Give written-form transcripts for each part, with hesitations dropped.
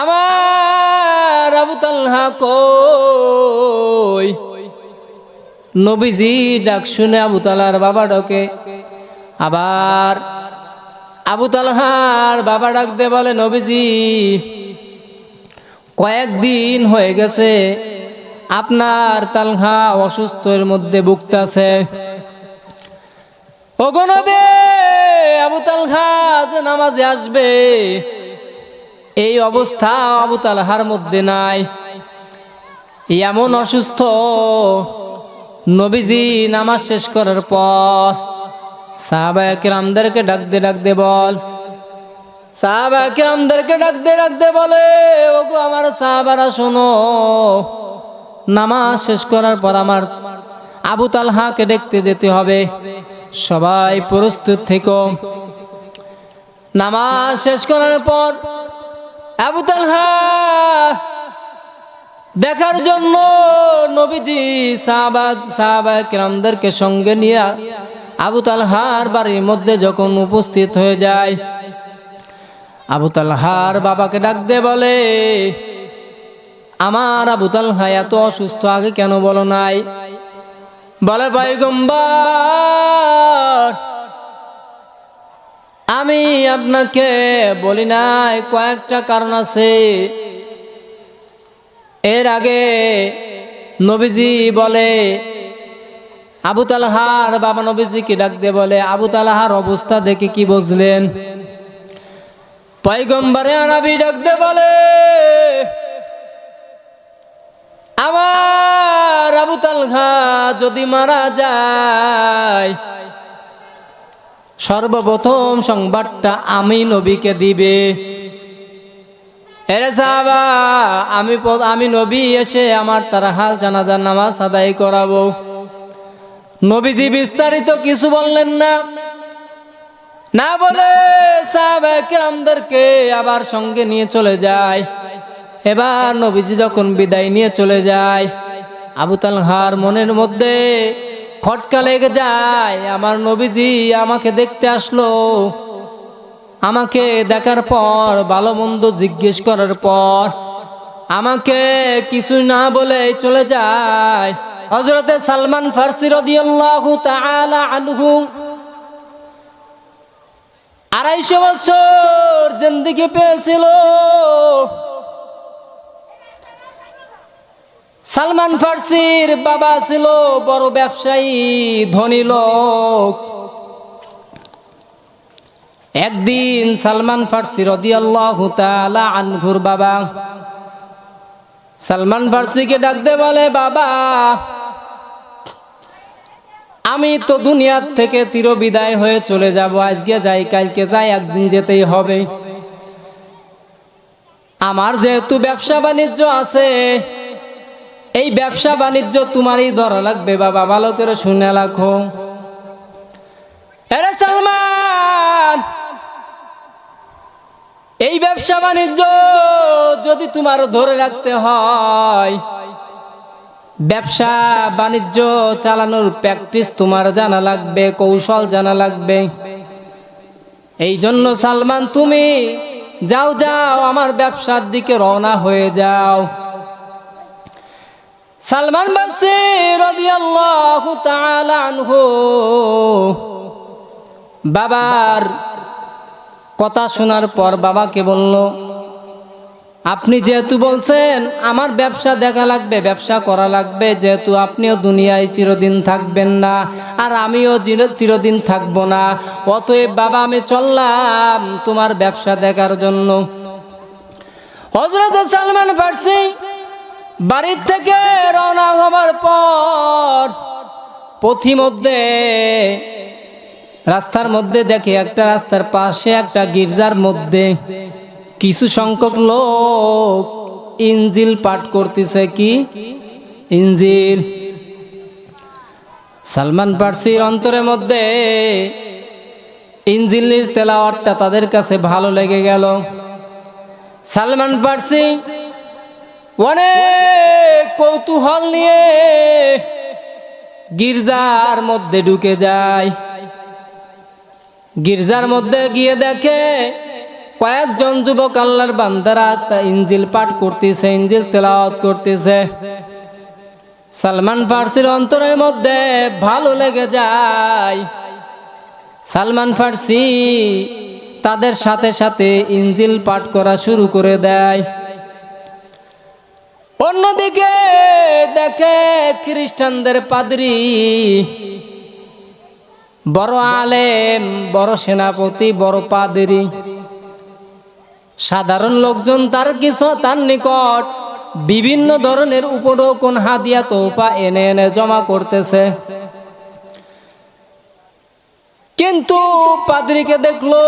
আমার আবু তালহা কই? নবীজি ডাক শুনে আবু তালহার বাবা ডাকে। আবার আবু তালহার বাবা ডাক দে বলে, নবীজি কয়েকদিন হয়ে গেছে আপনার তালহা অসুস্থের মধ্যে ভুগতাছে। ওগো নবী, আবু তালহা যে নামাজে আসবে এই অবস্থা আবু তালহার মধ্যে নাই, এমন অসুস্থ। নবীজি নামাজ শেষ করার পর সাহাবায়ে কেরামদেরকে ডাক দে বল, সাহাবায়ে কেরামদেরকে ডাক দে বলে, ওগো আমার সাহাবারা শোনো, নামাজ শেষ করার পর আমার আবু তালহাকে দেখতে যেতে হবে, সবাই প্রস্তুত থেকো। নামাজ শেষ করার পর আবু তালহা দেখার জন্য নবীজি সাহাবায়ে কেরামদেরকে সঙ্গে নিয়ে আবু তালহার বাড়ির মধ্যে যখন উপস্থিত হয়ে যায়, আবু তালহার বাবাকে ডাক দে বলে, আমার আবু তালহা এত অসুস্থ, আগে কেন বলো নাই? বলে, পয়গম্বর আমি আপনাকে বলি নাই, কয়েকটা কারণ আছে। এর আগে নবীজি বলে, আবু তালহার বাবা নবীজিকে ডাক দে বলে, আবু তালহার অবস্থা দেখে কি বুঝলেন? পয়গম্বরে আরবি ডাক দে বলে, আমার আবু তালহা যদি মারা যায় সর্বপ্রথম সংবাদটা আমি নবীকে দিবে। এরে সাহাবা, আমি নবী এসে আমার তার হাল জানাজার নামাজ আদায় করাবো। নবীজি বিস্তারিত কিছু বললেন না বলে সাহাবায়ে কেরামদেরকে আবার সঙ্গে নিয়ে চলে যায়। এবার নবীজি যখন বিদায় নিয়ে চলে যায়, আবু তালহার মনের মধ্যে খটকা লেগে যায়, আমার নবীজি আমাকে দেখতে আসলো, আমাকে দেখার পর ভালো মন্দ জিজ্ঞেস করার পর আমাকে কিছু না বলে চলে যায়। হযরতে সালমান ফারসি রাদিয়াল্লাহু তাআলা আনহু 250 বছর জিন্দেগি পেয়েছিল। সালমান ফারসির বাবা ছিল বড় ব্যবসায়ী, ধনী লোক। একদিন সালমান ফারসি রাদিয়াল্লাহু তাআলা আনহুর বাবা সালমান ফারসিকে ডাক দে বলে, বাবা আমি তো দুনিয়া থেকে চিরবিদায় হয়ে চলে যাব, আজকে যাই কালকে যাই, একদিন যেতেই হবে। আমার যেহেতু ব্যবসা বাণিজ্য আছে, এই ব্যবসা বাণিজ্য তোমারই ধরা লাগবে বাবা, ভালো করে শুনে রাখো। আরে সালমান, এই ব্যবসা বাণিজ্য যদি তোমার ধরে রাখতে হয়, ব্যবসা বাণিজ্য চালানোর প্র্যাকটিস তোমার জানা লাগবে, কৌশল জানা লাগবে। এই জন্য সালমান তুমি যাও আমার ব্যবসার দিকে রওনা হয়ে যাও। সালমান ফারসি রাদিয়াল্লাহু তাআলা আনহু বাবার কথা শোনার পর বাবাকে বলল, আপনি যেহেতু বলছেন আমার ব্যবসা দেখা লাগবে, ব্যবসা করা লাগবে, যেহেতু আপনিও দুনিয়ায় চিরদিন থাকবেন না আর আমিও চিরদিন থাকবো না, অতএব বাবা আমি চললাম তোমার ব্যবসা দেখার জন্য। হযরত সালমান ফারসি বাড়ির থেকে রওনা হবার পর পথিমধ্যে রাস্তার মধ্যে দেখে, একটা রাস্তার পাশে একটা গির্জার মধ্যে কিছু সংখ্যক লোক ইনজিল পাঠ করতেছে। কি ইনজিল? সালমান ফারসির অন্তরের মধ্যে ইনজিলের তেলাওয়াতটা তাদের কাছে ভালো লেগে গেল। সালমান ফারসি অনেক কৌতূহল নিয়ে গির্জার মধ্যে ঢুকে যায়। গির্জার মধ্যে গিয়ে দেখে কয়েকজন যুবক আল্লাহর বান্দারা ইনজিল পাঠ করতেছে, ইনজিল তেলাওয়াত করতেছে। সালমান ফার্সির অন্তরের মধ্যে ভালো লেগে যায়। সালমান ফার্সি তাদের সাথে সাথে ইনজিল পাঠ করা শুরু করে দেয়। অন্যদিকে দেখে খ্রিস্টানদের পাদ্রী, বড় আলেম, বড় সেনাপতি, বড় পাদ্রী, সাধারণ লোকজন তার নিকট বিভিন্ন ধরনের উপঢৌকন, হাদিয়া, তোহফা এনে এনে জমা করতেছে। কিন্তু পাদ্রীকে দেখলো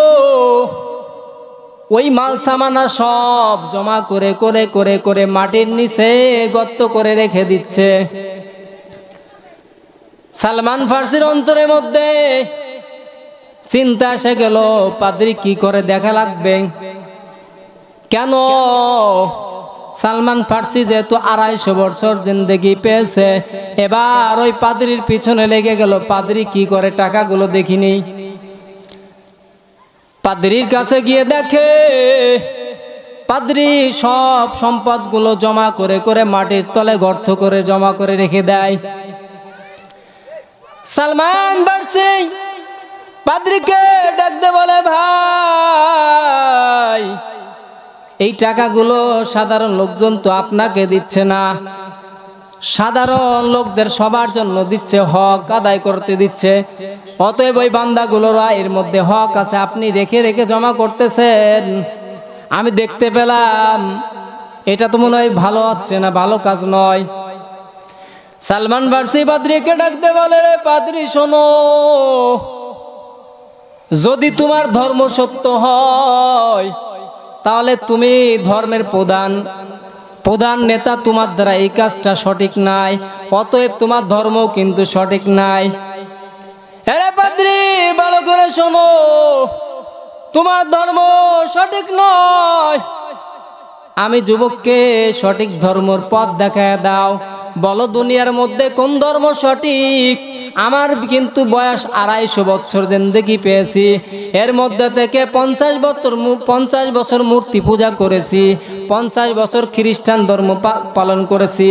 ওই মাল সামানা সব জমা করে করে করে করে মাটির নিচে গর্ত করে রেখে দিচ্ছে। সালমান ফার্সির অন্তরের মধ্যে চিন্তা এসে গেল, পাদ্রী কি করে দেখা লাগবে। কেন? সালমান ফার্সি যেহেতু 250 বছর জিন্দেগি পেয়েছে, এবার ওই পাদ্রীর পিছনে লেগে গেল, পাদ্রী কি করে টাকাগুলো দেখিনি। পাদ্রীর কাছে গিয়ে দেখে পাদ্রী সব সম্পদগুলো জমা করে করে মাটির তলে গর্ত করে জমা করে রেখে দেয়। সালমান ফার্সি পাদ্রীকে ডাকতে বলে, ভাই, এই টাকাগুলো সাধারণ লোকজন তো আপনাকে দিচ্ছে না, সাধারণ লোকদের সবার জন্য দিচ্ছে, হক আদায় করতে দিচ্ছে। অতএব ওই বান্দাগুলোর এর মধ্যে হক আছে, আপনি রেখে রেখে জমা করতেছেন। আমি দেখতে পেলাম এটা তো মনে হয় ভালো হচ্ছে না, ভালো কাজ নয়। সালমান ফার্সি পাদ্রীকে ডাকতে বলে, রে পাদ্রী শোনো, যদি তোমার ধর্ম সত্য হয় তাহলে তুমি ধর্মের প্রধান নেতা, তোমার দ্বারা এই কাজটা সঠিক নাই, অতএব তোমার ধর্ম কিন্তু সঠিক নাই। আরে পাদ্রী, ভালো করে শোনো, তোমার ধর্ম সঠিক নয়। আমি যুবককে সঠিক ধর্মের পথ দেখায় দাও, বলো দুনিয়ার মধ্যে কোন ধর্ম সঠিক। আমার কিন্তু বয়স 250 বছর জিন্দেগি পেয়েছি, এর মধ্যে থেকে 50 বছর মূর্তি পূজা করেছি, 50 বছর খ্রিস্টান ধর্ম পালন করেছি,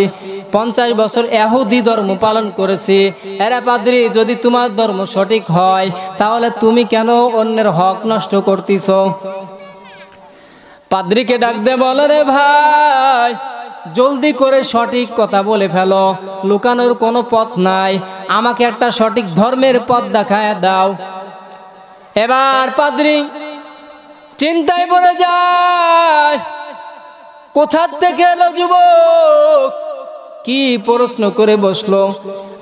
50 বছর ইহুদি ধর্ম পালন করেছি। এরা পাদ্রী, যদি তোমার ধর্ম সঠিক হয় তাহলে তুমি কেন অন্যের হক নষ্ট করতেছ? পাদ্রীকে ডাক দে বলে, রে ভাই, জলদি করে সঠিক কথা বলে ফেলো, লুকানোর কোনো পথ নাই, আমাকে একটা সঠিক ধর্মের পথ দেখায় দাও। এবার পাদ্রী চিন্তায় পড়ে যায়, কোথা থেকে এলো যুবক, কি প্রশ্ন করে বসলো।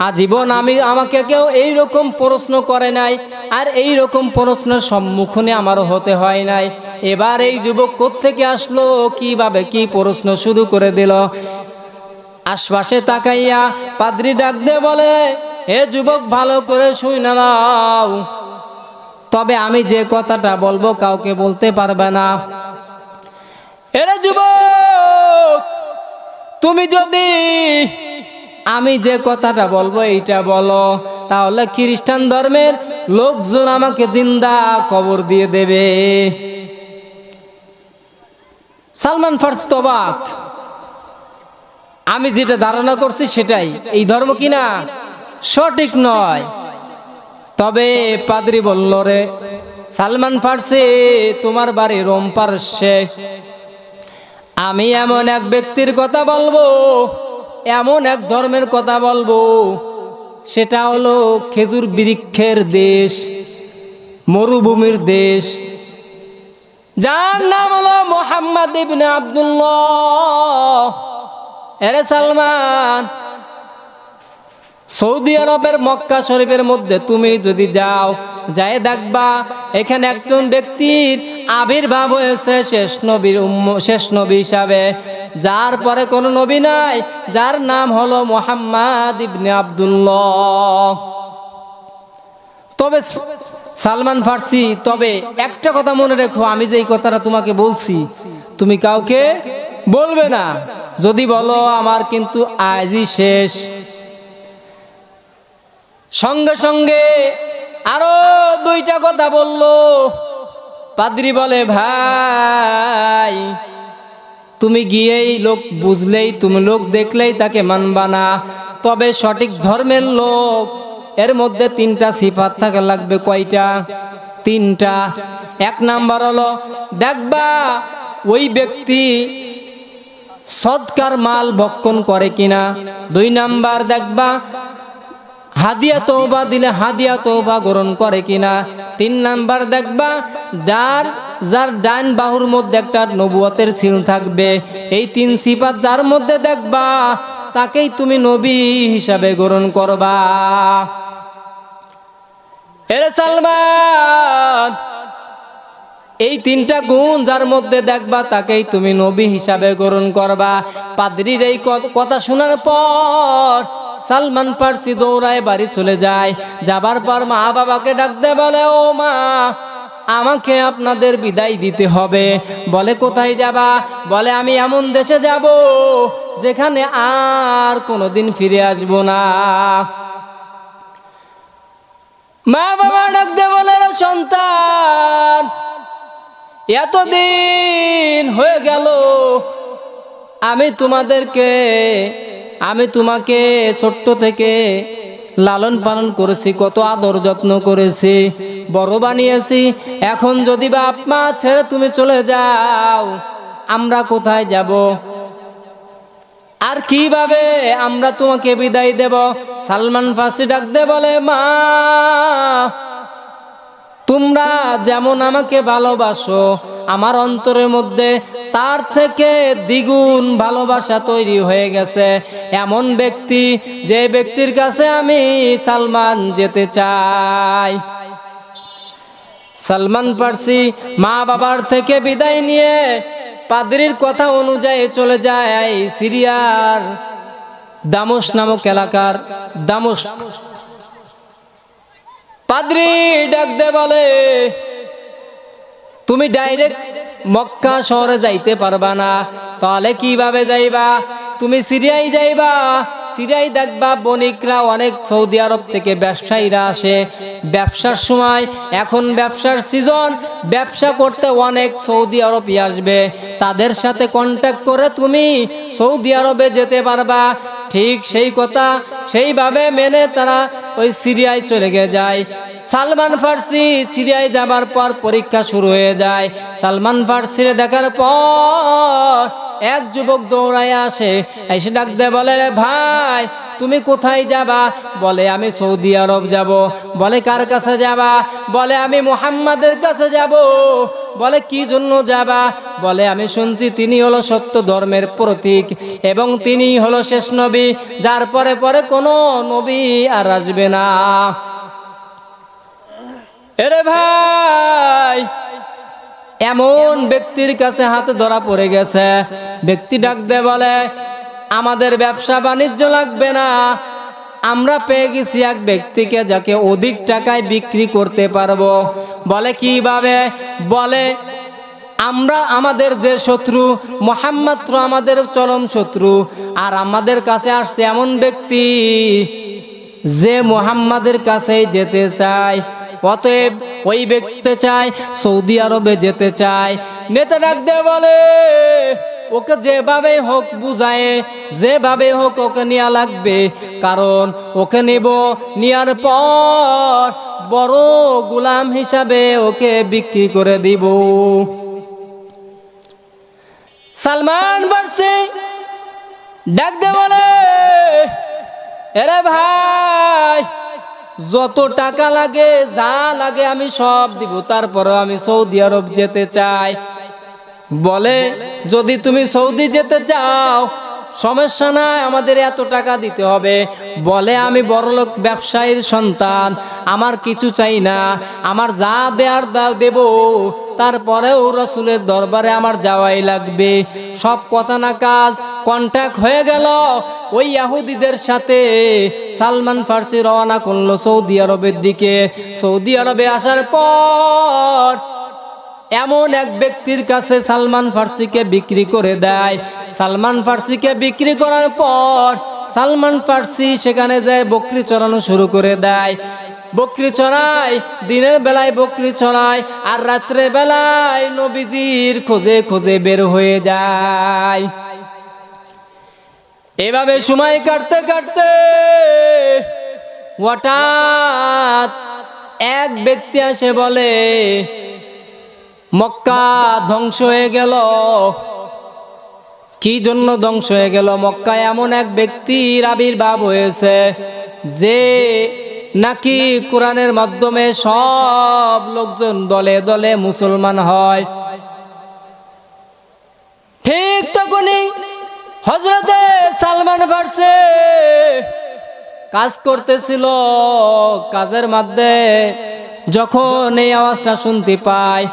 আজীবন আমাকে কেউ এইরকম প্রশ্ন করে নাই, আর এই রকম প্রশ্নের সম্মুখীন আমারও হতে হয় নাই। এবার এই যুবক কোত্থেকে আসলো, কিভাবে কি প্রশ্ন শুরু করে দিল। আশপাশে তাকাইয়া পাদ্রী ডাক দিয়ে বলে, হে যুবক, ভালো করে শুনে নাও, তবে আমি যে কথাটা বলবো কাউকে বলতে পারবে না। এরে যুবক, তুমি যদি আমি যে কথাটা বলবো এইটা বলো, তাহলে খ্রিস্টান ধর্মের লোকজন আমাকে জিন্দা কবর দিয়ে দেবে। সালমান ফার্সি তো অবাক, আমি যেটা ধারণা করছি সেটাই, এই ধর্ম কিনা সঠিক নয়। তবে পাদ্রী বলল, রে সালমান ফার্সি, তোমার বাড়ি রোম পারস্যে, আমি এমন এক ব্যক্তির কথা বলবো, এমন এক ধর্মের কথা বলবো, সেটা হলো খেজুর বৃক্ষের দেশ, মরুভূমির দেশ, যার নাম হলো মুহাম্মদ ইবনে আব্দুল্লাহ। এরে সালমান, সৌদি আরবের মক্কা শরীফের মধ্যে তুমি যদি যাও, যাই দেখবা এখানে একজন ব্যক্তির আবির্ভাব হয়েছে শেষ নবী হিসাবে, যার পরে কোনো নবী নাই, যার নাম হলো মুহাম্মদ ইবনে আব্দুল্লাহ। তবে সালমান ফার্সি, তবে একটা কথা মনে রেখো, আমি যে এই কথাটা তোমাকে বলছি তুমি কাউকে বলবে না, যদি বলো আমার কিন্তু আজই শেষ। সঙ্গে সঙ্গে আরো 2টা কথা বললো, পাদ্রী বলে ভাই তুমি গিয়েই লোক বুঝলেই তুমি লোক দেখলেই তাকে মানবা না, তবে সঠিক ধর্মের লোক এর মধ্যে 3টা সিফাত থাকা লাগবে। কয়টা? 3টা। 1 নাম্বার হলো দেখবা ওই ব্যক্তি সদকার মাল ভক্ষণ করে কিনা। 2 নাম্বার দেখবা হাদিয়া তওবা দিলে হাদিয়া তওবা গ্রহণ করে কিনা। 3 নাম্বার দেখবা যার ডান বাহুর মধ্যে একটা নবুয়তের সিল থাকবে। এই 3 সিফাত যার মধ্যে দেখবা তাকেই তুমি নবী হিসাবে গ্রহণ করবা। এরে সালমান, এই 3টা গুণ যার মধ্যে দেখবা তাকেই তুমি নবী হিসাবে গ্রহণ করবা। পাদ্রীর এই কথা শোনার পর সালমান ফার্সি দৌড়ায় বাড়ি চলে যায়। যাবার পর মা বাবাকে ডাকতে বলে, ও মা আমাকে আপনাদের বিদায় দিতে হবে। বলে কোথায় যাবা? বলে আমি এমন দেশে যাব যেখানে আর কোনোদিন ফিরে আসবো না। মা বাবা ডাকতে বলে, সন্তান এতদিন হয়ে গেল আমি তোমাকে ছোট্ট থেকে লালন পালন করেছি, কত আদর যত্ন করেছি, বড় বানিয়েছি। এখন যদি বাপ মা ছেড়ে তুমি চলে যাও, আমরা কোথায় যাব? আর কিভাবে আমরা তোমাকে বিদায় দেব? সালমান ফার্সি ডাকতে বলে, মা তোমরা যেমন আমাকে ভালোবাসো, আমার অন্তরের মধ্যে তার থেকে দ্বিগুণ ভালোবাসা তৈরি হয়ে গেছে এমন ব্যক্তি, যে ব্যক্তির কাছে আমি সালমান যেতে চাই। সালমান ফার্সি মা বাবার থেকে বিদায় নিয়ে পাদ্রীর কথা অনুযায়ী চলে যায় সিরিয়ার দামস্ক নামক এলাকার দামস্ক। পাদ্রী ডাকতে বলে, তুমি ডাইরেক্ট মক্কা শহরে যাইতে পারবা না, তাহলে কিভাবে যাইবা? তুমি সিরিয়ায় যাইবা। সিরিয়ায় দেখবা বণিকরা অনেক সৌদি আরব থেকে ব্যবসায়ীরা আসে ব্যবসার সময়। এখন ব্যবসার সিজন, ব্যবসা করতে অনেক সৌদি আরবই আসবে। তাদের সাথে কন্ট্যাক্ট করে তুমি সৌদি আরবে যেতে পারবা। ঠিক সেই কথা সেইভাবে মেনে তারা ওই সিরিয়ায় চলে যায়। সালমান ফার্সি সিরিয়ায় যাবার পর পরীক্ষা শুরু হয়ে যায়। সালমান ফার্সিরে দেখার পর এক যুবক দৌড়ায় আসে, এসে ডাকতে বলে, ভাই তুমি কোথায় যাবা? বলে আমি সৌদি আরব যাব। বলে কার কাছে যাবা? বলে আমি মুহাম্মাদের কাছে যাব। বলে কি জন্য যাবা? বলে আমি শুনছি তিনি হলো সত্য ধর্মের প্রতীক এবং তিনি হলো শেষ নবী, যার পরে পরে কোনো নবী আর আসবে না। এরে ভাই, এমন ব্যক্তির কাছে হাতে ধরা পড়ে গেছে। ব্যক্তি ডাকতে বলে, আমাদের ব্যবসা বাণিজ্য লাগবে না, আমরা পেয়ে গেছি এক ব্যক্তিকে যাকে অধিক টাকায় বিক্রি করতে পারবো। বলে কিভাবে? বলে আমাদের যে শত্রু মুহাম্মদ তো আমাদের চরম শত্রু, আর আমাদের কাছে আসছে এমন ব্যক্তি যে মুহাম্মাদের কাছেই যেতে চায়। অতএব ওই ব্যক্তি চায় সৌদি আরবে যেতে চায়। নেতা ডাকতে বলে, ওকে যেভাবে হোক বুঝায়, যেভাবে হোক ওকে নেওয়া লাগবে, কারণ ওকে নেব, নেওয়ার পর বড় গোলাম হিসাবে ওকে বিক্রি করে দিব। সালমান ফার্সি ডাকতে বলে, এরে ভাই যত টাকা লাগে যা লাগে আমি সব দিব, তারপরও আমি সৌদি আরব যেতে চাই। বলে যদি তুমি সৌদি যেতে চাও সমস্যা নাই, আমাদের এত টাকা দিতে হবে। বলে আমি বড়লোক ব্যবসায়ীর সন্তান, আমার কিছু চাই না, আমার যা দেয়ার দেব, তারপরেও রাসূলের দরবারে আমার যাওয়াই লাগবে। সব কথা না কাজ কন্ট্যাক্ট হয়ে গেল। ওই ইহুদিদের সাথে সালমান ফার্সি রওনা করলো সৌদি আরবের দিকে। সৌদি আরবে আসার পর এমন এক ব্যক্তির কাছে সালমান ফার্সিকে বিক্রি করে দেয়। সালমান ফার্সিকে বিক্রি করার পর সালমান ফার্সি সেখানে যায় বকরি চড়ানো শুরু করে দেয়। বকরি চড়ায়, দিনের বেলায় বকরি চড়ায়, আর রাত্রে বেলায় নবীজির খোঁজে খোঁজে বের হয়ে যায়। এভাবে সময় কাটতে কাটতে হঠাৎ এক ব্যক্তি এসে বলে, মক্কা ধ্বংস হয়ে গেল। কি জন্য ধ্বংস হয়ে গেল? মক্কায় এমন এক ব্যক্তির আবির্ভাব হয়েছে যে নাকি কোরআনের মাধ্যমে সব লোকজন দলে দলে মুসলমান হয়। ঠিক তখনই হযরতে সালমান ফারসি কাজ করতেছিল, কাজের মধ্যে যখন এই আওয়াজটা শুনতে পায়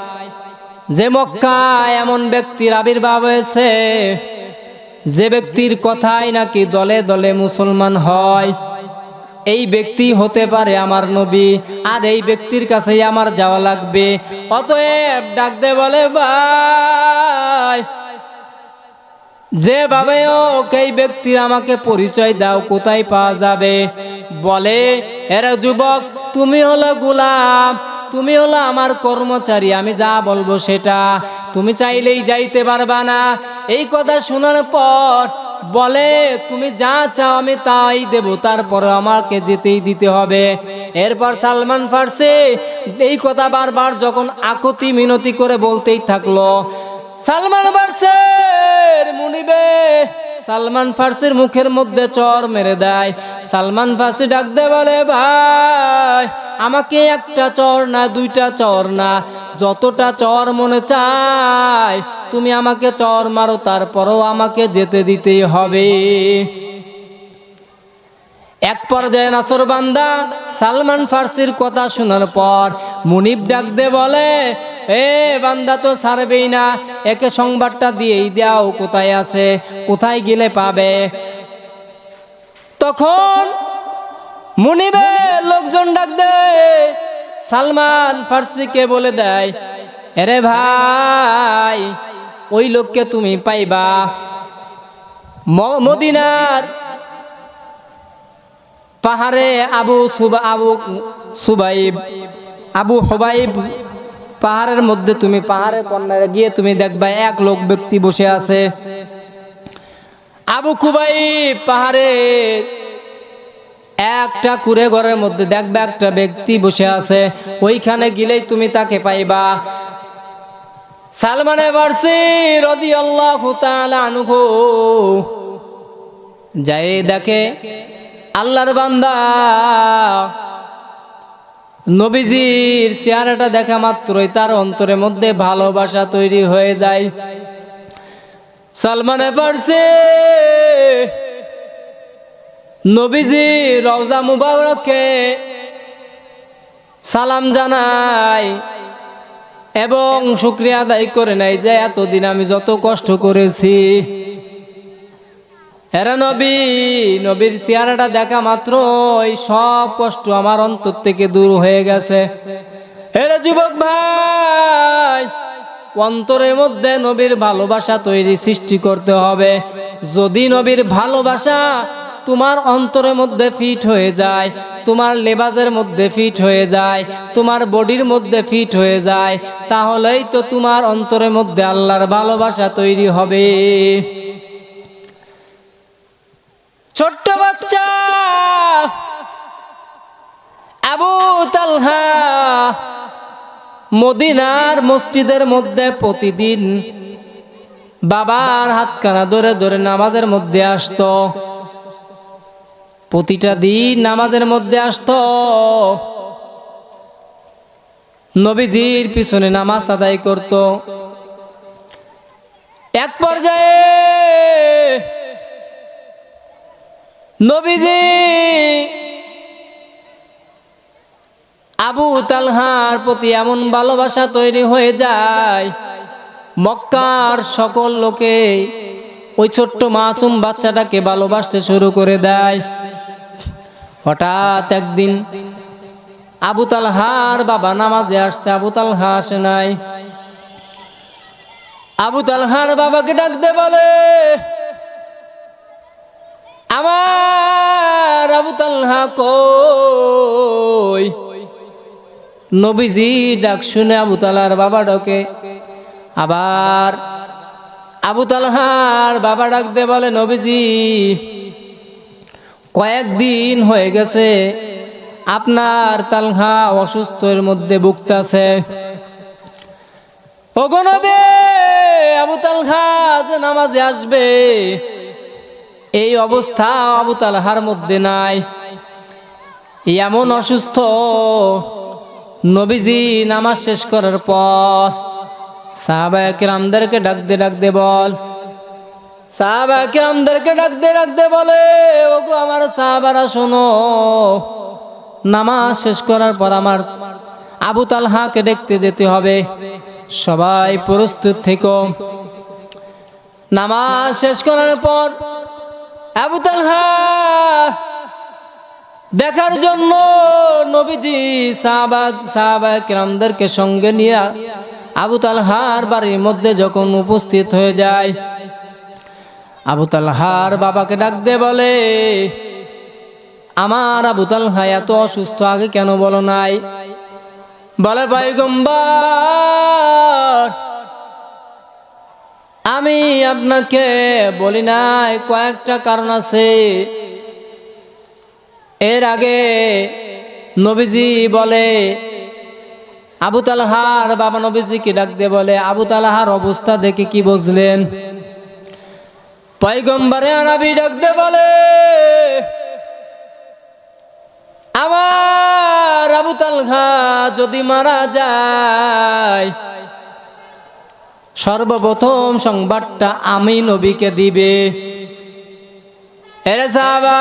যে মক্কায় এমন ব্যক্তির আবির্ভাব হয়েছে যে ব্যক্তির কথাই নাকি দলে দলে মুসলমান হয়, এই ব্যক্তি হতে পারে আমার নবী, আর এই ব্যক্তির কাছেই আমার যাওয়া লাগবে। অতএব ডাক দে বলে, ভাই যেভাবে হোক এই ব্যক্তির আমাকে পরিচয় দাও, কোথায় পাওয়া যাবে? বলে, এরা যুবক, তুমি হলো গোলাম, তুমি হলো আমার কর্মচারী, আমি যা বলবো সেটা, তুমি চাইলেই যাইতে পারবা না। এই কথা শোনার পর বলে, তুমি যা চাও আমি তাই দেব, তারপর আমাকে যেতেই দিতে হবে। এরপর সালমান ফারসি এই কথা বারবার যখন আকুতি মিনতি করে বলতেই থাকলো, সালমান ফারসির মুনিবে সালমান ফারসির মুখের মধ্যে চর মেরে দেয়। সালমান ফারসি ডাক দে বলে, ভাই আমাকে একটা চর না, দুইটা চর না, যতটা চর মনে চায় তুমি আমাকে চর মারো, তারপরও আমাকে যেতে দিতেই হবে। এক পর্যায়ে নাসরবান্দা সালমান ফারসির কথা শোনার পর মুনিব ডাক দে বলে, এ বান্দা তো ছাড়বেই না, একে সংবাদটা দিয়েই দাও কোথায় আছে, কোথায় গেলে পাবে। তখন মুনিবে লোকজন ডাক দে সালমান ফারসিকে বলে দেয়, আরে ভাই ওই লোককে তুমি পাইবা মদিনার পাহাড়ে, আবু হুবাইব পাহাড়ের মধ্যে, তুমি পাহাড়ের কর্নারে গিয়ে তুমি দেখবা এক লোক ব্যক্তি বসে আছে। আবু হুবাইব পাহাড়ে একটা কুড়ে ঘরের মধ্যে দেখবা একটা ব্যক্তি বসে আছে, ওইখানে গেলেই তুমি তাকে পাইবা। সালমান ফারসি রাদিয়াল্লাহু তাআলা আনহু যাই দেখে আল্লাহর বান্দা নবীজির চেহারাটা দেখা মাত্রই তার অন্তরের মধ্যে ভালোবাসা তৈরি হয়ে যায়। সালমান ফারসি নবীজি রওজা মুবারকে সালাম জানায় এবং শুকরিয়া আদায় করে নেয় যে এতদিন আমি যত কষ্ট করেছি, এরা নবীর চেহারাটা দেখা মাত্র এই সব কষ্ট আমার অন্তর থেকে দূর হয়ে গেছে। এরা যুবক ভাই, অন্তরের মধ্যে নবীর ভালোবাসা তৈরি সৃষ্টি করতে হবে। যদি নবীর ভালোবাসা তোমার অন্তরের মধ্যে ফিট হয়ে যায়, তোমার লেবাসের মধ্যে ফিট হয়ে যায়, তোমার বডির মধ্যে ফিট হয়ে যায়, তাহলেই তো তোমার অন্তরের মধ্যে আল্লাহর ভালোবাসা তৈরি হবে। ছোট্ট বাচ্চা আবু তালহা মদিনার মসজিদের মধ্যে প্রতিদিন বাবার হাতখানা ধরে ধরে নামাজের মধ্যে আসতো, প্রতিটা দিন নামাজের মধ্যে আসতো, নবীজির পিছনে নামাজ আদায় করত। এক পর্যায়ে নবীজি আবু তালহার প্রতি এমন ভালোবাসা তৈরি হয়ে যায়, মক্কার সকল লোকে ওই ছোট্ট মাসুম বাচ্চাটাকে ভালোবাসতে শুরু করে দেয়। হঠাৎ একদিন আবু তালহার বাবা নামাজে আসছে, আবু তালহা আসে নাই। আবু তালহার বাবাকে ডাকতে বলে, আমার আবু তালহা কই? নবীজি ডাক শুনে আবু তালহার বাবা ডাকে। আবার আবু তালহার বাবা ডাক দিয়ে বলে, নবীজি কয়েকদিন হয়ে গেছে আপনার তালহা অসুস্থের মধ্যে ভুগতাছে। ওগো নবী, আবু তালহা যে নামাজে আসবে এই অবস্থা আবু তালহার মধ্যে নাই, এমন অসুস্থ। নবীজি নামাজ শেষ করার পর সাহাবায়ে কেরামদেরকে ডাক দে বল, সাহাবায়ে কেরামদেরকে ডাক দে বলে, ওগো আমার সাহাবারা শোনো, নামাজ শেষ করার পর আমার আবু তালহাকে দেখতে যেতে হবে, সবাই প্রস্তুত থেকো। নামাজ শেষ করার পর আবু তালহা দেখার জন্য নবীজি সাহাবায়ে কেরামদেরকে সঙ্গে নিয়ে আবু তালহার বাড়ির মধ্যে যখন উপস্থিত হয়ে যায়, আবু তালহার বাবাকে ডাক দিয়ে বলে, আমার আবু তালহা এত অসুস্থ, আগে কেন বলো নাই? বলে, পয়গম্বর আমি আপনাকে বলি নাই, কয়েকটা কারণ আছে। এর আগে নবীজি বলে, আবু তালহার বাবা নবীজিকে ডাক দিয়ে বলে, আবু তালহার অবস্থা দেখে কি বুঝলেন? পয়গম্বরে আরবি ডাক দিয়ে বলে, আমার আবু তালহা যদি মারা যায় সর্বপ্রথম সংবাদটা আমি নবীকে দিবে। এরে সাহাবা,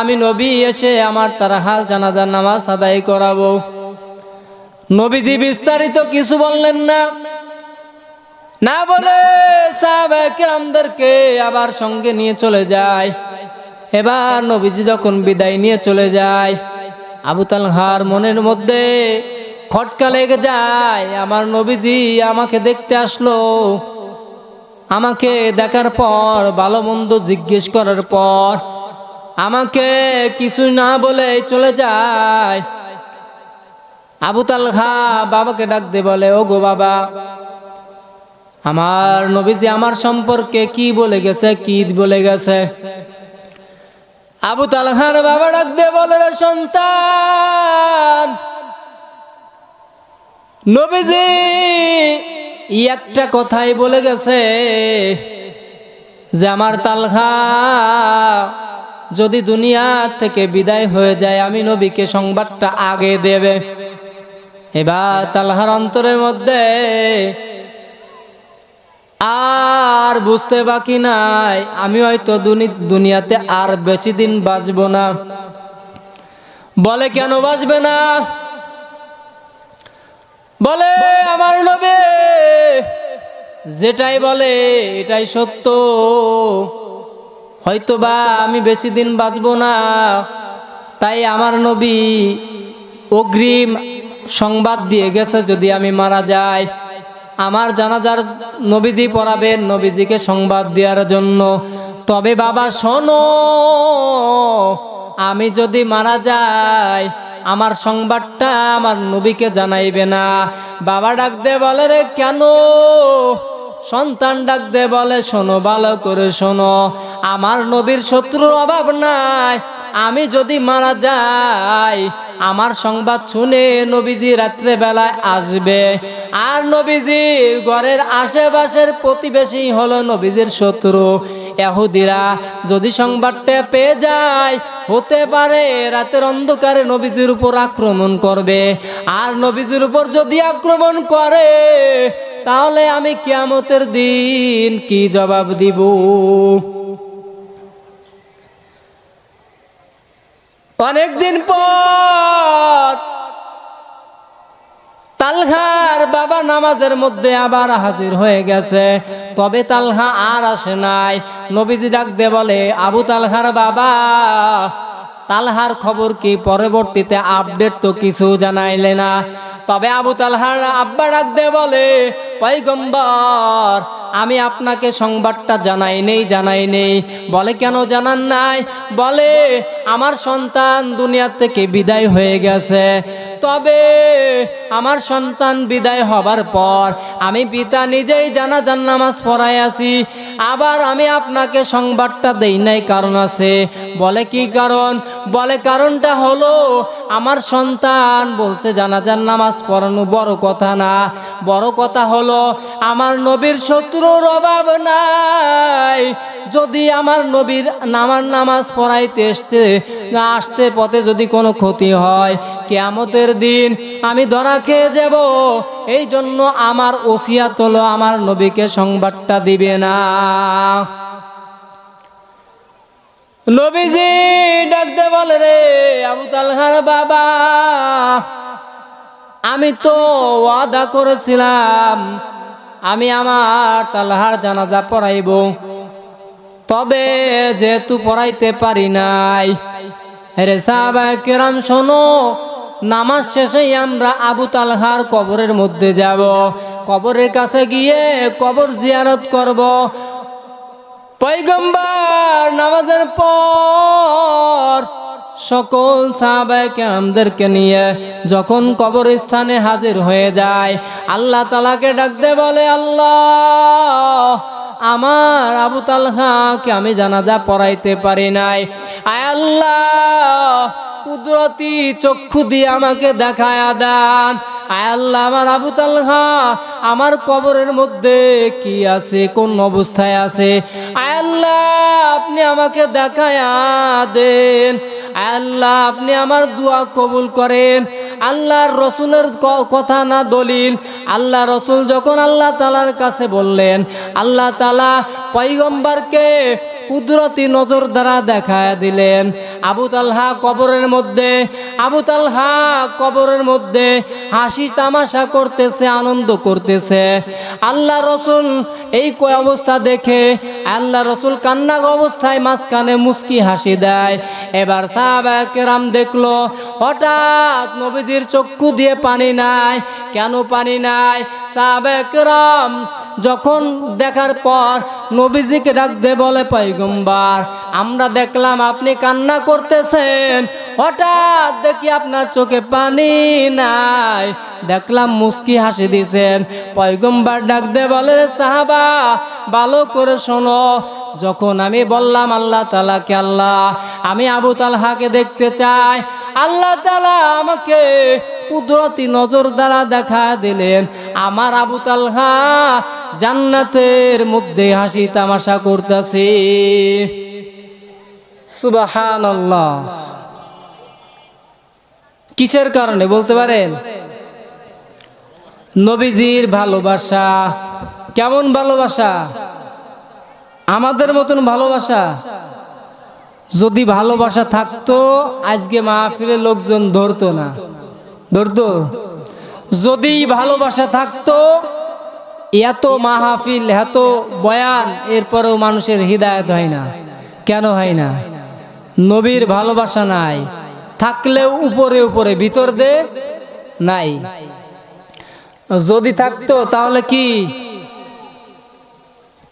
আমি নবী এসে আমার তার হাল জানাজার নামাজ আদায় করাবো। নবীজি বিস্তারিত কিছু বললেন না বলে সাহাবায়ে কেরামদেরকে আবার সঙ্গে নিয়ে চলে যায়। এবার নবীজি যখন বিদায় নিয়ে চলে যায়, আবু তালহার মনের মধ্যে খটকা লেগে যায়, আমার নবীজি আমাকে দেখতে আসলো, আমাকে দেখার পর ভালো মন্দ জিজ্ঞেস করার পর আমাকে কিছু না বলে চলে যায়। আবু তালহা বাবাকে ডাক দিয়ে বলে, ওগো বাবা, আমার নবীজি আমার সম্পর্কে কি বলে গেছে? আবু তালহার বাবা ডাক দিয়ে বলে, সন্তান, নবীজি একটা কথাই বলে গেছে যে আমার তালহা যদি দুনিয়া থেকে বিদায় হয়ে যায় আমি নবীকে সংবাদটা আগে দেবে। এবার তালহার অন্তরের মধ্যে আর বুঝতে বাকি নাই, আমি হয়তো দুনিয়াতে আর বেশি দিন বাঁচব না। বলে, কেন বাঁচবে না? বলে, আমার নবী যেটাই বলে এটাই সত্য, হয়তোবা আমি বেশি দিন বাঁচব না, তাই আমার নবী অগ্রিম সংবাদ দিয়ে গেছে যদি আমি মারা যাই আমার জানাজার নবীজি পড়াবেন, নবীজিকে সংবাদ দেওয়ার জন্য। তবে বাবা শোনো, আমি যদি মারা যাই আমার সংবাদটা আমার নবীকে জানাইবে না। বাবা ডাক দে বলে, রে কেন? সন্তান ডাক দে বলে, শোনো, ভালো করে শোনো, আমার নবীর শত্রুর অভাব নাই। আমি যদি মারা যাই আমার সংবাদ শুনে নবীজি রাত্রে বেলায় আসবে, আর নবীজির ঘরের আশেপাশের প্রতিবেশী হলো নবীজির শত্রু ইহুদিরা। যদি সংবাদটা পেয়ে যায় হতে পারে রাতের অন্ধকারে নবীজির উপর আক্রমণ করবে, আর নবীজির উপর যদি আক্রমণ করে তাহলে আমি কিয়ামতের দিন কি জবাব দিব? অনেকদিন পর তালহার বাবা নামাজের মধ্যে আবার হাজির হয়ে গেছে, তবে তালহা আর আসে নাই। নবীজি ডাক দিয়ে বলে, আবু তালহার বাবা, তালহার খবর কি? পরবর্তীতে আপডেট তো কিছু জানাইলে না। তবে আবু তালহার আব্বা ডাক দিয়ে বলে, পয়গম্বর আমি আপনাকে সংবাদটা জানাই নেই। বলে কেন জানান নাই? বলে আমার সন্তান দুনিয়া থেকে বিদায় হয়ে গেছে, তবে আমার সন্তান বিদায় হবার পর আমি পিতা নিজেই জানাজার নামাজ পড়াই আছি। আবার আমি আপনাকে সংবাদটা দেই নাই, কারণ আছে। বলে কি কারণ? বলে কারণটা হলো আমার সন্তান বলছে জানাজার নামাজ পড়ানো বড় কথা না, বড় কথা হলো আমার নবীর শত্রুর অভাব নাই। যদি আমার নবীর নামাজ পড়াইতে আসতে পথে যদি কোনো ক্ষতি হয়, কিয়ামতের দিন আমি ধরা খেয়ে যাব। এই জন্য আমার ওসিয়াত হলো আমার নবীকে সংবাদটা দিবে না। নবীজি ডাকতে বলে, রে আবু তালহার বাবা, আমি তো ওয়াদা করেছিলাম আমি আমার তালহার জানাজা পড়াইব, তবে যেহেতু পড়াইতে পারি নাই, রে সাহাবায়ে কেরাম শোনো, নামাজ শেষেই আমরা আবু তালহার কবরের মধ্যে যাব, কবরের কাছে গিয়ে কবর জিয়ারত করব। পয়গম্বর নামাজের পর সকল সাহাবায়ে কেরামদেরকে নিয়ে যখন কবরস্থানে হাজির হয়ে যায়, আল্লাহ তাআলাকে ডাকতে বলে, আল্লাহ, আমার আবু তালহাকে আমি জানাজা পড়াইতে পারি নাই, আয় আল্লাহ কুদরতি চক্ষু দিয়ে আমাকে দেখায়া দেন। আয় আল্লাহ, আমার আবু তালহা আমার কবরের মধ্যে কি আছে, কোন অবস্থায় আছে, আয় আল্লাহ আপনি আমাকে দেখায়া দেন। আয় আল্লাহ আপনি আমার দোয়া কবুল করেন। আল্লাহর রসুলের কথা না দলিল, আল্লাহ রসুল যখন আল্লাহ তাআলার কাছে বললেন, আল্লাহ তাআলা পয়গম্বরকে কুদরতি নজর দ্বারা দেখায় দিলেন আবু তালহা কবরের মধ্যে। আবু তালহা কবরের মধ্যে হাসি তামাশা করতেছে, আনন্দ করতেছে। আল্লাহ রসুল এই অবস্থা দেখে আল্লাহ রসুল কান্না অবস্থায় মাঝখানে মুস্কি হাসি দেয়। এবার সাহাবায়ে কেরাম দেখলো হঠাৎ নবীজির চক্ষু দিয়ে পানি নাই। কেন পানি নাই? সাহাবায়ে কেরাম যখন দেখার পর নবীজিকে ডাক দিয়ে বলে, পয়গম্বর আমরা দেখলাম আপনি কান্না করতেছেন, হঠাৎ দেখি আপনার চোখে পানি নাই, দেখলাম মুস্কি হাসি দিছেন। পয়গম্বর ডাক দিয়ে বলে, সাহাবা ভালো করে শোনো, যখন আমি বললাম আল্লাহ তাআলাকে, আল্লাহ আমি আবু তালহাকে দেখতে চাই, আল্লাহ তাআলা আমাকে কুদরতি নজর দ্বারা দেখা দিলেন আমার আবু তালহা জান্নাতের মধ্যে হাসি তামাশা করতেছে। সুবহানাল্লাহ। কিসের কারণে বলতে পারেন? নবীজির ভালোবাসা। কেমন ভালোবাসা? আমাদের মতন ভালোবাসা। যদি ভালোবাসা থাকতো আজকে মাহফিলে লোকজন ধরতো না, ধরতো? যদি ভালোবাসা থাকতো এত মাহফিল, এত বয়ান, এরপরেও মানুষের হিদায়াত হয় না। কেন হয় না? নবীর ভালোবাসা নাই, থাকলেও উপরে উপরে, ভিতর দে নাই। যদি থাকতো তাহলে কি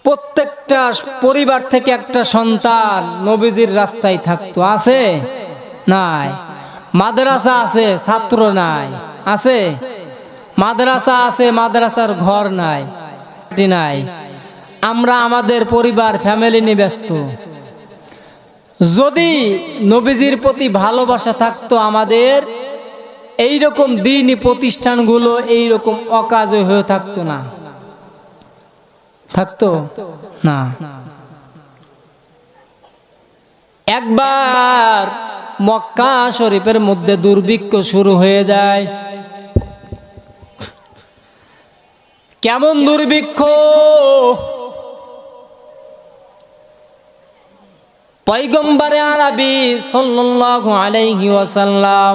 প্রত্যেকটা পরিবার থেকে একটা সন্তান নবীজির রাস্তায় থাকতো? আছে? নাই। মাদ্রাসা আছে, ছাত্র নাই। আছে? মাদ্রাসা আছে, মাদ্রাসার ঘর নাই, নাই। আমরা আমাদের পরিবার, ফ্যামিলি নিয়ে ব্যস্ত। যদি নবীজির প্রতি ভালোবাসা থাকতো, আমাদের এইরকম দ্বীনি প্রতিষ্ঠানগুলো এইরকম অকাজে হয়ে থাকতো না। থাকতো না। একবার মক্কা শরীফের মধ্যে দুর্ভিক্ষ শুরু হয়ে যায়। কেমন দুর্ভিক্ষ? পয়গম্বরে আরবি সাল্লাল্লাহু আলাইহি ওয়াসাল্লাম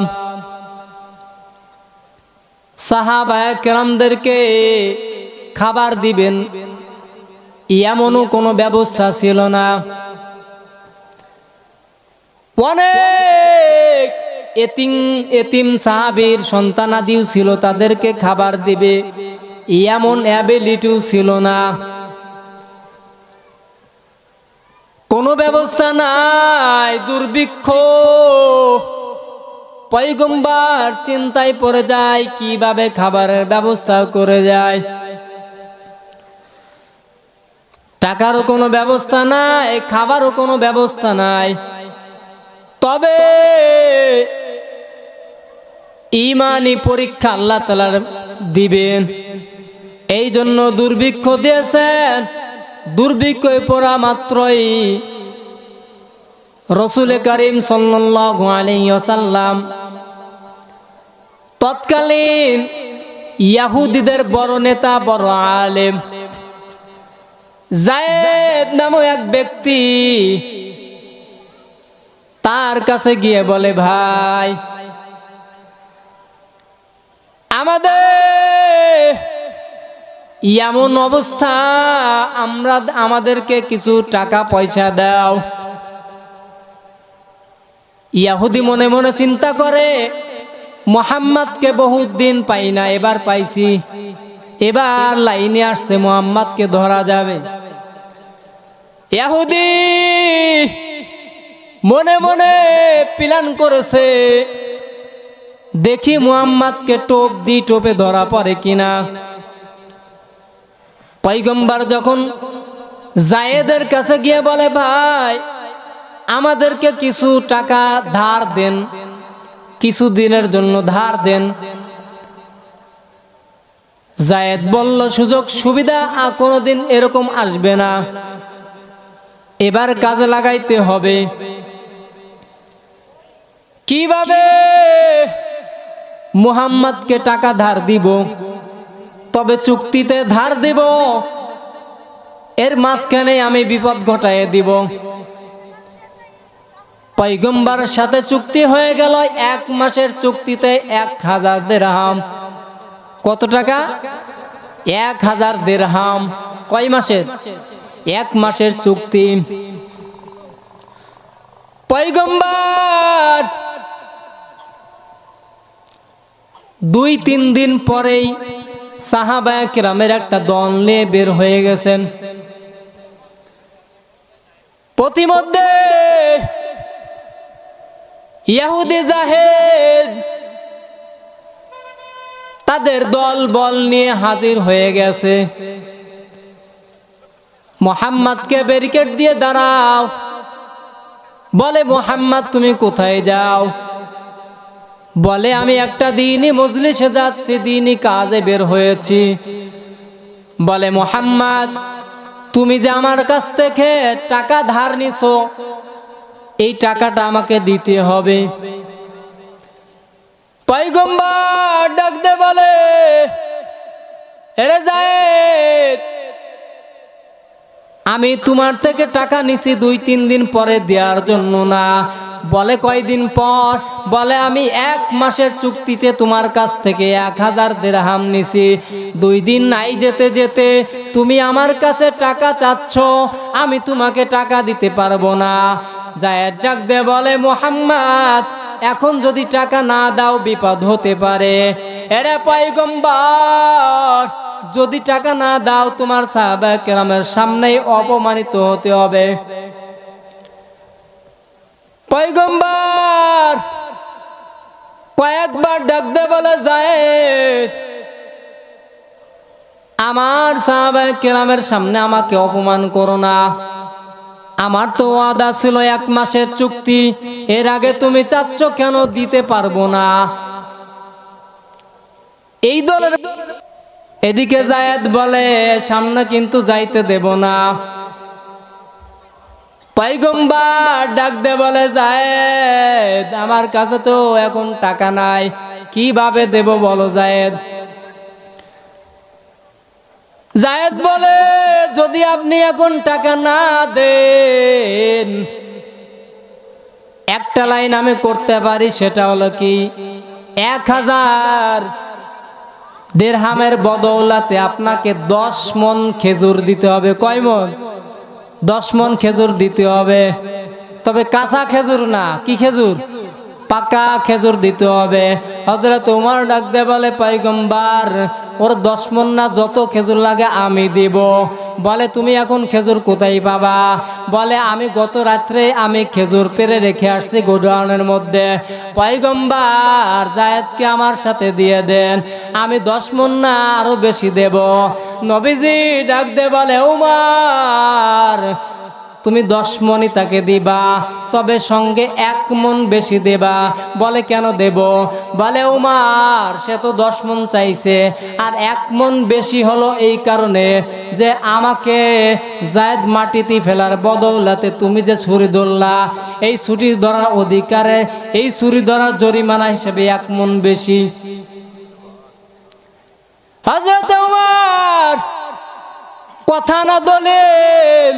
সাহাবায়ে কেরামদেরকে খাবার দিবেন এমনও কোনো ব্যবস্থা ছিল না। অনেক এতিম সাহাবীর সন্তানাদিও ছিল, তাদেরকে খাবার দিবে এমন অ্যাবিলিটিও ছিল না। কোনো ব্যবস্থা নাই, দুর্ভিক্ষ। পয়গম্বর চিন্তায় পড়ে যায়, কিভাবে খাবারের ব্যবস্থা করে যায়। টাকারও কোনো ব্যবস্থা নাই, খাবারও কোনো ব্যবস্থা নাই। তবে ঈমানি পরীক্ষা আল্লাহ তাআলা দিবেন, এই জন্য দুর্ভিক্ষ দিয়েছেন। দুর্ভিক্ষে পড়া মাত্রই রাসূল করিম সাল্লাল্লাহু আলাইহি ওয়াসাল্লাম তৎকালীন ইহুদিদের বড় নেতা, বড় আলেম যায়েদ নামক এক ব্যক্তি তার কাছে গিয়ে বলে, ভাই এমন অবস্থা, আমাদেরকে কিছু টাকা পয়সা দাও। ইহুদি মনে মনে চিন্তা করে, মুহাম্মদকে বহুত দিন পাই না, এবার পাইছি, এবার লাইনে আসছে, মুহাম্মদকে ধরা যাবে। ইহুদি মনে মনে প্ল্যান করেছে, দেখি মুহাম্মদকে টোপ দি, টোপে ধরা পড়ে কিনা। পয়গম্বর যখন যায়েদের কাছে গিয়ে বলে, ভাই আমাদেরকে কিছু টাকা ধার দেন, কিছু দিনের জন্য ধার দেন। যায়েদ বলল, সুযোগ সুবিধা কোনোদিন এরকম আসবে না, এবার কাজে লাগাইতে হবে। কিভাবে মুহাম্মদকে টাকা ধার দিব, তবে চুক্তিতে ধার দিব, এর মাঝখানে আমি বিপদ ঘটাইয়ে দিব। পয়গম্বরের সাথে চুক্তি হয়ে গেল 1 মাসের চুক্তিতে 1000 দিরহাম। কত টাকা? 1000 দিরহাম। কয় মাসের? 1 মাসের চুক্তি। পয়গম্বর 2-3 দিন পরেই সাহাবায়ে কেরামের একটা দল নিয়ে বের হয়ে গেছেন। প্রতিমধ্যে ইহুদি জাহেদ তাদের দল বল নিয়ে হাজির হয়ে গেছে। মুহাম্মদকে ব্যারিকেড দিয়ে দাঁড়াও। বলে, মুহাম্মদ তুমি কোথায় যাও? বলে, আমি একটা দ্বীনি মজলিসে যাচ্ছি, দ্বীনি কাজে বের হয়েছি। বলে, মুহাম্মদ তুমি যে আমার কাছ থেকে টাকা ধার নিছো, এই টাকাটা আমাকে দিতে হবে। পয়গম্বর ডাক দে বলে, এরে যায়েদ, আমি তোমার থেকে টাকা নিছি 2-3 দিন পরে দেওয়ার জন্য না। বলে, কয়দিন পর? বলে, আমি 1 মাসের চুক্তিতে তোমার কাছ থেকে 1000 দিরহাম নিছি। 2 দিন নাই যেতে যেতে তুমি আমার কাছে টাকা চাচ্ছ, আমি তোমাকে টাকা দিতে পারবো না। যায়েদ ডাক দে বলে, মুহাম্মদ এখন যদি টাকা না দাও বিপদ হতে পারে। এরে পয়গম্বর, যদি টাকা না দাও তোমার সাহাবায়ে কেরামের সামনেই অপমানিত হতে হবে। পয়গম্বর কয়েকবার ডাক দে বলে, যায়েদ আমার সাহাবায়ে কেরামের সামনে আমাকে অপমান করো না। আমার তো ওয়াদা ছিল 1 মাসের চুক্তি, এর আগে তুমি চাচ্ছ কেন? দিতে পারবো না। এই দলের এদিকে যায়েদ বলে, সামনে কিন্তু যাইতে দেব না। পয়গম্বর ডাক দে বলে, যায়েদ আমার কাছে তো এখন টাকা নাই, কিভাবে দেব বলো যায়েদ? যায়েদ বলে, যদি আপনি এখন টাকা না দেন, একটা লাইন আমি করতে পারি, সেটা হলো কি 1000 দিরহামের বদৌলতে আপনাকে 10 মণ খেজুর দিতে হবে। কয় মণ? 10 মণ খেজুর দিতে হবে। তবে কাঁচা খেজুর না, কি খেজুর? পাকা খেজুর দিতে হবে। হযরত ওমর ডাক দে বলে, পয়গম্বর ওর 10 মণ না, যত খেজুর লাগে আমি দিব, বলে তুমি এখন খেজুর কোথায় পাবা? বলে আমি গত রাত্রে আমি খেজুর পেরে রেখে আসছি গোডাউনের মধ্যে। পয়গম্বর জায়েদকে আমার সাথে দিয়ে দেন, আমি 10 মণ না আরো বেশি দেব। নবীজি ডাক দে বলে উমর তুমি 10 মণই তাকে দিবা, তবে সঙ্গে 1 মণ বেশি দেবা। বলে কেন দেব? বলে উমর সে তো 10 মণ চাইছে, আর 1 মণ বেশি হলো এই কারণে যে আমাকে জায়েদ মাটিতে ফেলার বদৌলতে তুমি যে ছুরি ধরলা, এই ছুরি ধরার অধিকারে এই ছুরি ধরার জরিমানা হিসেবে 1 মণ বেশি। হযরত উমর কথা না দলিল,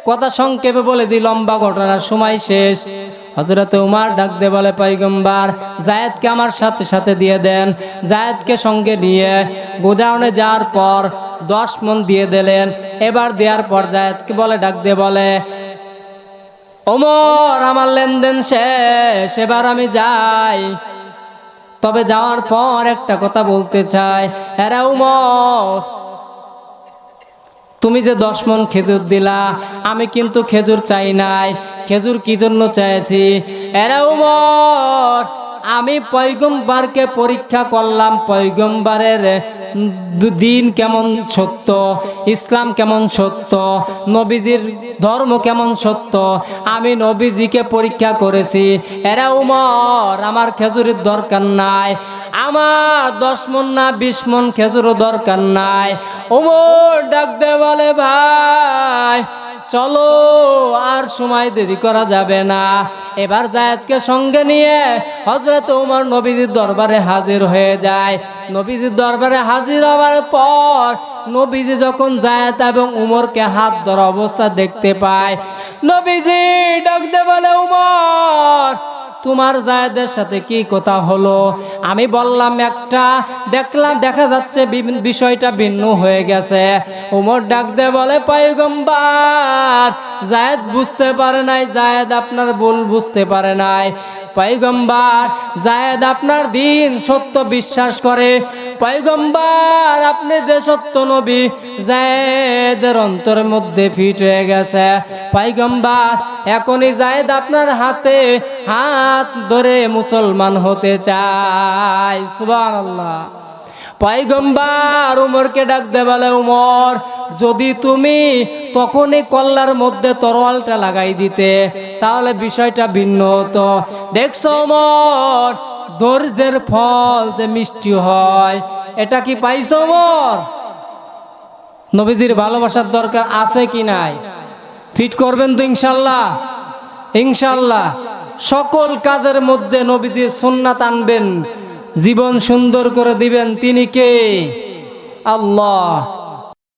কথা সংক্ষেপে বলে দি, লম্বা ঘটনার সময় শেষ। হযরত উমর ডাক দে বলে পয়গম্বর জায়েদকে আমার সাথে সাথে দিয়ে দেন। জায়েদকে সঙ্গে নিয়ে গোডাউনে যাওয়ার পর 10 মণ দিয়ে দিলেন। এবার দেওয়ার পর জায়েদকে বলে ডাক দে বলে ওমর আমার লেনদেন শেষ, এবার আমি যাই। তবে যাওয়ার পর একটা কথা বলতে চাই, এরা উমর তুমি যে 10 মণ খেজুর দিলা, আমি কিন্তু খেজুর চাই নাই। খেজুর কি জন্য চাইছি? এরা উমর আমি পয়গম্বরকে পরীক্ষা করলাম, পয়গম্বরের দিন কেমন সত্য, ইসলাম কেমন সত্য, নবীজির ধর্ম কেমন সত্য, আমি নবীজিকে পরীক্ষা করেছি। এরা উমর আমার খেজুরের দরকার নাই, আমার 10 মণ না 20 মণ খেজুরও দরকার নাই। ওমর ডাক দে বলে ভাই চলো আর সময় দেরি করা যাবে না। এবার জায়েদকে সঙ্গে নিয়ে হযরত ওমর নবীজির দরবারে হাজির হয়ে যায়। নবীজির দরবারে হাজির হওয়ার পর নবীজি যখন জায়েদ এবং উমরকে হাত ধরা অবস্থা দেখতে পায়, নবীজি ডাক দে বলে উমর তোমার জায়েদের সাথে কি কথা হলো? আমি বললাম একটা, দেখলাম দেখা যাচ্ছে বিষয়টা ভিন্ন হয়ে গেছে। উমর ডাক দে বলে পয়গম্বর জায়েদ বুঝতে পারে নাই, জায়েদ আপনার ভুল বুঝতে পারে নাই। পয়গম্বর জায়েদ আপনার দিন সত্য বিশ্বাস করে। পয়গম্বর আপনি যে সত্য নবী, জায়েদের অন্তরের মধ্যে ফিট হয়ে গেছে। পয়গম্বর এখনই জায়েদ আপনার হাতে হাত ধরে মুসলমান হতে চায়। সুবহানাল্লাহ। পয়গম্বর উমরকে ডাক দে বলে উমর যদি তুমি তখনই কল্লার মধ্যে তরোয়ালটা লাগাই দিতে তাহলে বিষয়টা ভিন্ন হতো। দেখছো উমর ধৈর্যের ফল যে মিষ্টি হয়, এটা কি পাইছো উমর? নবীজির ভালোবাসার দরকার আছে কি নাই? ফিট করবেন তো ইনশাল্লাহ? ইনশাল্লাহ সকল কাজের মধ্যে নবীজির সুন্নাত আনবেন, জীবন সুন্দর করে দিবেন। তিনি কে? আল্লাহ।